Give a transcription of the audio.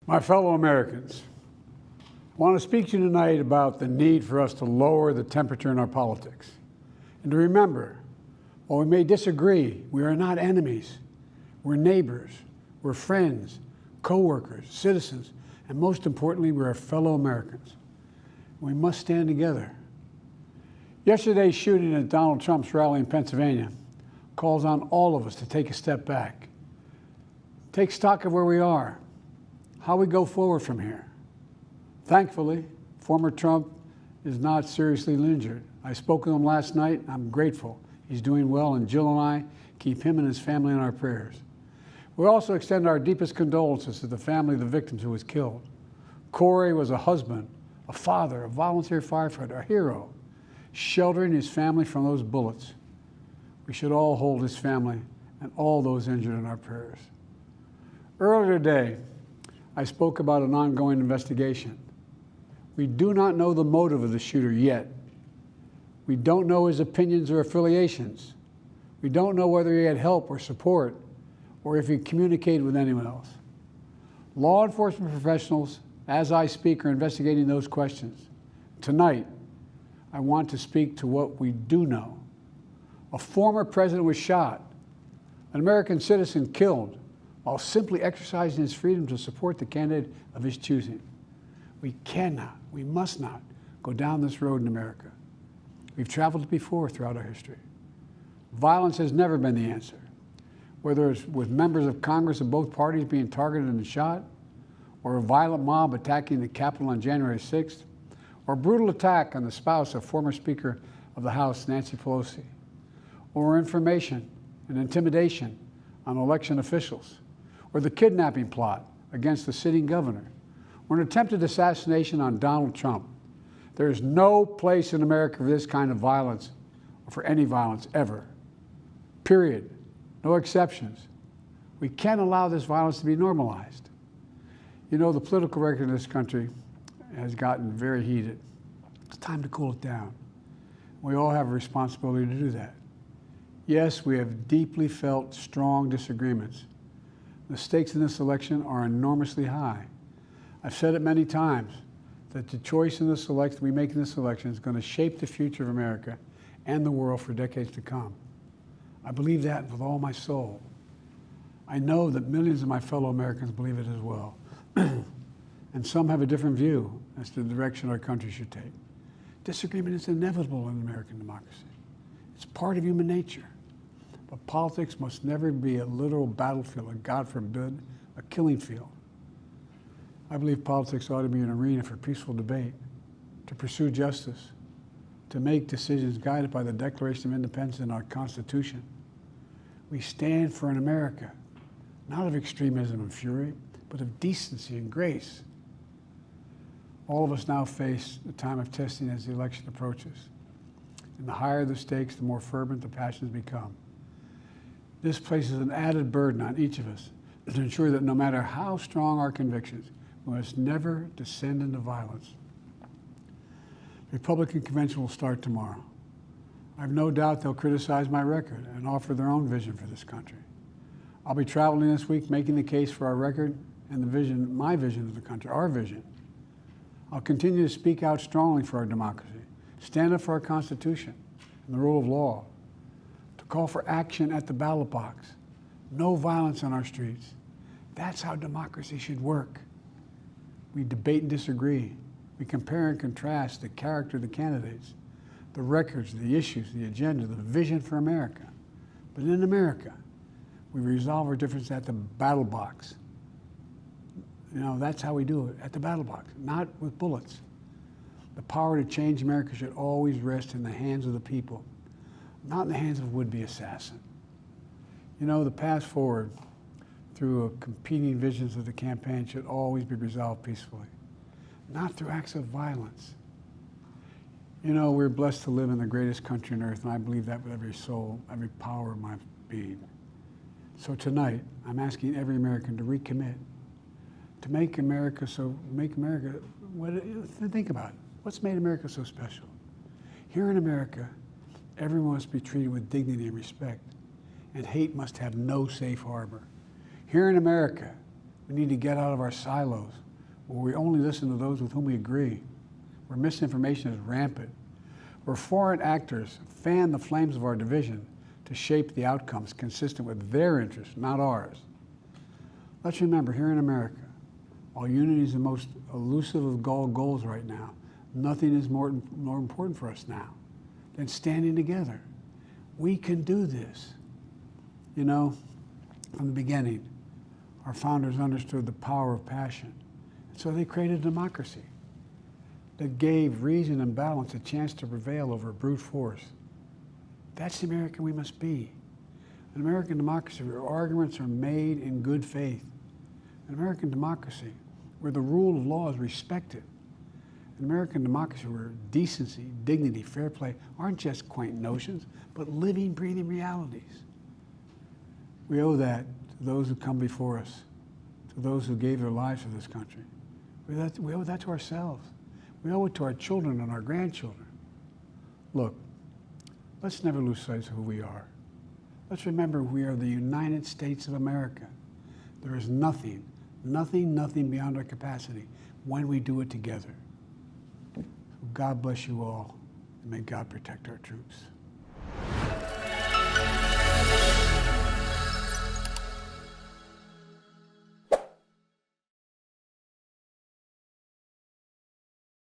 My fellow Americans, I want to speak to you tonight about the need for us to lower the temperature in our politics. And to remember, while we may disagree, we are not enemies. We're neighbors, we're friends, co-workers, citizens, and most importantly, we're fellow Americans. We must stand together. Yesterday's shooting at Donald Trump's rally in Pennsylvania calls on all of us to take a step back, take stock of where we are, how we go forward from here. Thankfully, former Trump is not seriously injured. I spoke with him last night. I'm grateful. He's doing well, and Jill and I keep him and his family in our prayers. We also extend our deepest condolences to the family of the victims who was killed. Corey was a husband, a father, a volunteer firefighter, a hero, sheltering his family from those bullets. We should all hold his family and all those injured in our prayers. Earlier today, I spoke about an ongoing investigation. We do not know the motive of the shooter yet. We don't know his opinions or affiliations. We don't know whether he had help or support or if he communicated with anyone else. Law enforcement professionals, as I speak, are investigating those questions. Tonight, I want to speak to what we do know. A former president was shot, an American citizen killed, while simply exercising his freedom to support the candidate of his choosing. We cannot, we must not go down this road in America. We've traveled it before throughout our history. Violence has never been the answer. Whether it's with members of Congress of both parties being targeted and shot, or a violent mob attacking the Capitol on January 6th, or a brutal attack on the spouse of former Speaker of the House, Nancy Pelosi, or information and intimidation on election officials, or the kidnapping plot against the sitting governor, or an attempted assassination on Donald Trump. There is no place in America for this kind of violence, or for any violence ever. Period. No exceptions. We can't allow this violence to be normalized. You know, the political record in this country has gotten very heated. It's time to cool it down. We all have a responsibility to do that. Yes, we have deeply felt strong disagreements. The stakes in this election are enormously high. I've said it many times that the choice in this election we make in this election is going to shape the future of America and the world for decades to come. I believe that with all my soul. I know that millions of my fellow Americans believe it as well. And some have a different view as to the direction our country should take. Disagreement is inevitable in American democracy. It's part of human nature. But politics must never be a literal battlefield, and God forbid, a killing field. I believe politics ought to be an arena for peaceful debate, to pursue justice, to make decisions guided by the Declaration of Independence and our Constitution. We stand for an America, not of extremism and fury, but of decency and grace. All of us now face the time of testing as the election approaches. And the higher the stakes, the more fervent the passions become. This places an added burden on each of us to ensure that no matter how strong our convictions, we must never descend into violence. The Republican convention will start tomorrow. I have no doubt they'll criticize my record and offer their own vision for this country. I'll be traveling this week making the case for our record and the vision, my vision of the country, our vision. I'll continue to speak out strongly for our democracy, stand up for our Constitution and the rule of law, to call for action at the ballot box, no violence on our streets. That's how democracy should work. We debate and disagree. We compare and contrast the character of the candidates, the records, the issues, the agenda, the vision for America. But in America, we resolve our differences at the battle box. You know, that's how we do it, at the battle box, not with bullets. The power to change America should always rest in the hands of the people, not in the hands of a would-be assassin. You know, the path forward through competing visions of the campaign should always be resolved peacefully, not through acts of violence. You know, we're blessed to live in the greatest country on earth, and I believe that with every soul, every power of my being. So tonight, I'm asking every American to recommit, to think about it. What's made America so special? Here in America, everyone must be treated with dignity and respect, and hate must have no safe harbor. Here in America, We need to get out of our silos, where we only listen to those with whom we agree, where misinformation is rampant, where foreign actors fan the flames of our division to shape the outcomes consistent with their interests, not ours. Let's remember, here in America, while unity is the most elusive of all goals right now, nothing is more important for us now than standing together. We can do this. You know, from the beginning, our founders understood the power of passion. And so they created democracy that gave reason and balance a chance to prevail over brute force. That's the American we must be. An American democracy where arguments are made in good faith. An American democracy where the rule of law is respected. An American democracy where decency, dignity, fair play aren't just quaint notions, but living, breathing realities. We owe that to those who come before us, to those who gave their lives for this country. We owe that to ourselves. We owe it to our children and our grandchildren. Look, let's never lose sight of who we are. Let's remember we are the United States of America. There is nothing beyond our capacity when we do it together. God bless you all, and may God protect our troops.